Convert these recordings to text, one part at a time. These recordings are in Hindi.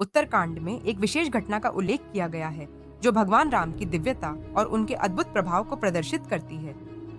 उत्तरकांड में एक विशेष घटना का उल्लेख किया गया है जो भगवान राम की दिव्यता और उनके अद्भुत प्रभाव को प्रदर्शित करती है।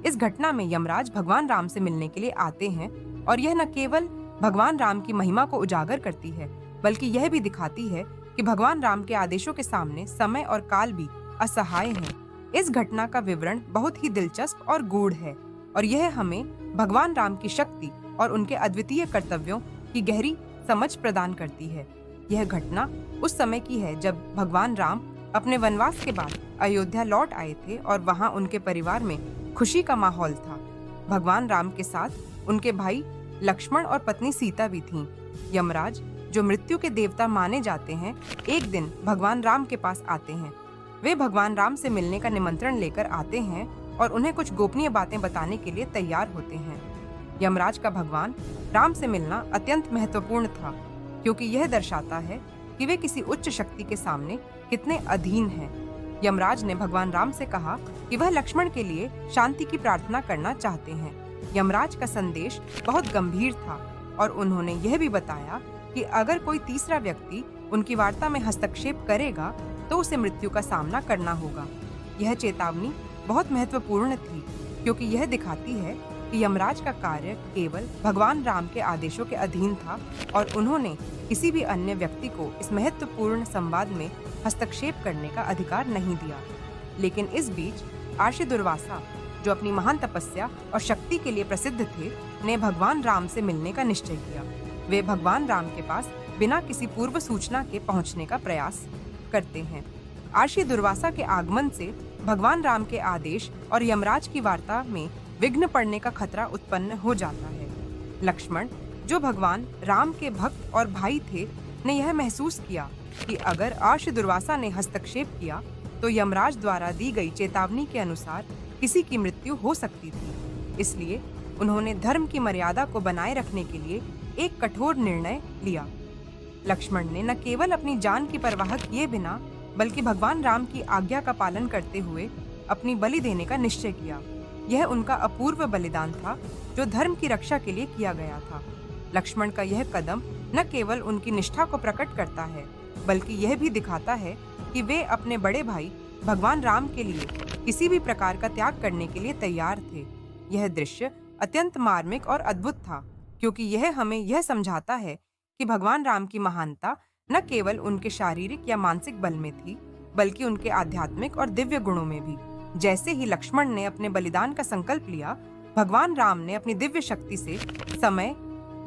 इस घटना में यमराज भगवान राम से मिलने के लिए आते हैं और यह न केवल भगवान राम की महिमा को उजागर करती है, बल्कि यह भी दिखाती है कि भगवान राम के आदेशों के सामने समय और काल भी असहाय है। इस घटना का विवरण बहुत ही दिलचस्प और गूढ़ है और यह हमें भगवान राम की शक्ति और उनके अद्वितीय कर्तव्यों की गहरी समझ प्रदान करती है। यह घटना उस समय की है जब भगवान राम अपने वनवास के बाद अयोध्या लौट आए थे और वहां उनके परिवार में खुशी का माहौल था। भगवान राम के साथ उनके भाई लक्ष्मण और पत्नी सीता भी थीं। यमराज, जो मृत्यु के देवता माने जाते हैं, एक दिन भगवान राम के पास आते हैं। वे भगवान राम से मिलने का निमंत्रण लेकर आते हैं और उन्हें कुछ गोपनीय बातें बताने के लिए तैयार होते हैं। यमराज का भगवान राम से मिलना अत्यंत महत्वपूर्ण था, क्योंकि यह दर्शाता है कि वे किसी उच्च शक्ति के सामने कितने अधीन हैं। यमराज ने भगवान राम से कहा कि वह लक्ष्मण के लिए शांति की प्रार्थना करना चाहते हैं। यमराज का संदेश बहुत गंभीर था और उन्होंने यह भी बताया कि अगर कोई तीसरा व्यक्ति उनकी वार्ता में हस्तक्षेप करेगा तो उसे मृत्यु का सामना करना होगा। यह चेतावनी बहुत महत्वपूर्ण थी, क्योंकि यह दिखाती है कि यमराज का कार्य केवल भगवान राम के आदेशों के अधीन था और उन्होंने किसी भी अन्य व्यक्ति को इस महत्वपूर्ण संवाद में हस्तक्षेप करने का अधिकार नहीं दिया। लेकिन इस बीच आर्षि दुर्वासा, जो अपनी महान तपस्या और शक्ति के लिए प्रसिद्ध थे, ने भगवान राम से मिलने का निश्चय किया। वे भगवान राम के पास बिना किसी पूर्व सूचना के पहुंचने का प्रयास करते हैं। आर्षि दुर्वासा के आगमन से भगवान राम के आदेश और यमराज की वार्ता में विघ्न पड़ने का खतरा उत्पन्न हो जाता है। लक्ष्मण, जो भगवान राम के भक्त और भाई थे, ने यह महसूस किया कि अगर आर्षि दुर्वासा ने हस्तक्षेप किया तो यमराज द्वारा दी गई चेतावनी के अनुसार किसी की मृत्यु हो सकती थी। इसलिए उन्होंने धर्म की मर्यादा को बनाए रखने के लिए एक कठोर निर्णय लिया। लक्ष्मण ने न केवल अपनी जान की परवाह किए बिना, बल्कि भगवान राम की आज्ञा का पालन करते हुए अपनी बलि देने का निश्चय किया। यह उनका अपूर्व बलिदान था जो धर्म की रक्षा के लिए किया गया था। लक्ष्मण का यह कदम न केवल उनकी निष्ठा को प्रकट करता है, बल्कि यह भी दिखाता है कि वे अपने बड़े भाई भगवान राम के लिए किसी भी प्रकार का त्याग करने के लिए तैयार थे। यह दृश्य अत्यंत मार्मिक और अद्भुत था, क्योंकि यह हमें यह समझाता है कि भगवान राम की महानता न केवल उनके शारीरिक या मानसिक बल में थी, बल्कि उनके आध्यात्मिक और दिव्य गुणों में भी। जैसे ही लक्ष्मण ने अपने बलिदान का संकल्प लिया, भगवान राम ने अपनी दिव्य शक्ति से समय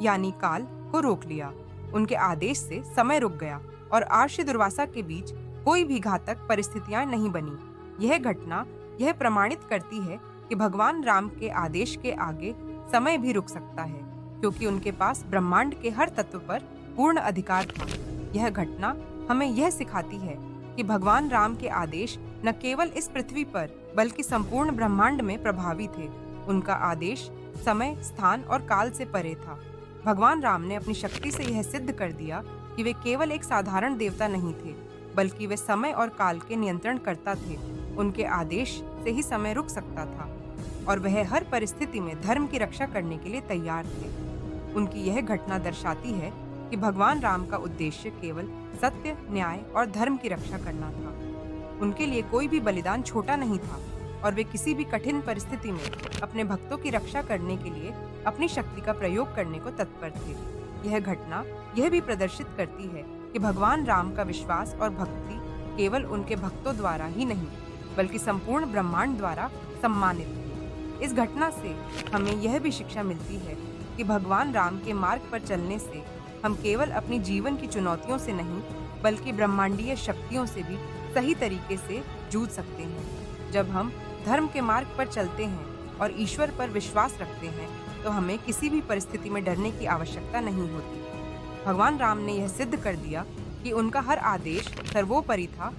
यानी काल को रोक लिया। उनके आदेश से समय रुक गया और आर्षि दुर्वासा के बीच कोई भी घातक परिस्थितियां नहीं बनी। यह घटना यह प्रमाणित करती है कि भगवान राम के आदेश के आगे समय भी रुक सकता है, क्योंकि उनके पास ब्रह्मांड के हर तत्व पर पूर्ण अधिकार था। यह घटना हमें यह सिखाती है कि भगवान राम के आदेश न केवल इस पृथ्वी पर, बल्कि संपूर्ण ब्रह्मांड में प्रभावी थे। उनका आदेश समय, स्थान और काल से परे था। भगवान राम ने अपनी शक्ति से यह सिद्ध कर दिया कि वे केवल एक साधारण देवता नहीं थे, बल्कि वे समय और काल के नियंत्रण करता थे। उनके आदेश से ही समय रुक सकता था और वह हर परिस्थिति में धर्म की रक्षा करने के लिए तैयार थे। उनकी यह घटना दर्शाती है कि भगवान राम का उद्देश्य केवल सत्य, न्याय और धर्म की रक्षा करना था। उनके लिए कोई भी बलिदान छोटा नहीं था और वे किसी भी कठिन परिस्थिति में अपने भक्तों की रक्षा करने के लिए अपनी शक्ति का प्रयोग करने को तत्पर थे। यह घटना यह भी प्रदर्शित करती है कि भगवान राम का विश्वास और भक्ति केवल उनके भक्तों द्वारा ही नहीं, बल्कि संपूर्ण ब्रह्मांड द्वारा सम्मानित है। इस घटना से हमें यह भी शिक्षा मिलती है कि भगवान राम के मार्ग पर चलने से हम केवल अपनी जीवन की चुनौतियों से नहीं, बल्कि ब्रह्मांडीय शक्तियों से भी सही तरीके से जूझ सकते हैं। जब हम धर्म के मार्ग पर चलते हैं और ईश्वर पर विश्वास रखते हैं, तो हमें किसी भी परिस्थिति में डरने की आवश्यकता नहीं होती। भगवान राम ने यह सिद्ध कर दिया कि उनका हर आदेश सर्वोपरि था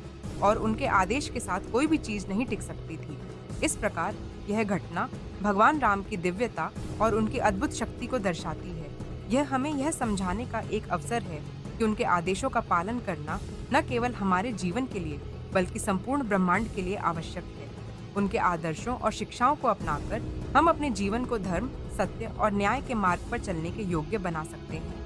और उनके आदेश के साथ कोई भी चीज नहीं टिक सकती थी। इस प्रकार यह घटना भगवान राम की दिव्यता और उनकी अद्भुत शक्ति को दर्शाती है। यह हमें यह समझाने का एक अवसर है कि उनके आदेशों का पालन करना न केवल हमारे जीवन के लिए, बल्कि संपूर्ण ब्रह्मांड के लिए आवश्यक है। उनके आदर्शों और शिक्षाओं को अपनाकर हम अपने जीवन को धर्म, सत्य और न्याय के मार्ग पर चलने के योग्य बना सकते हैं।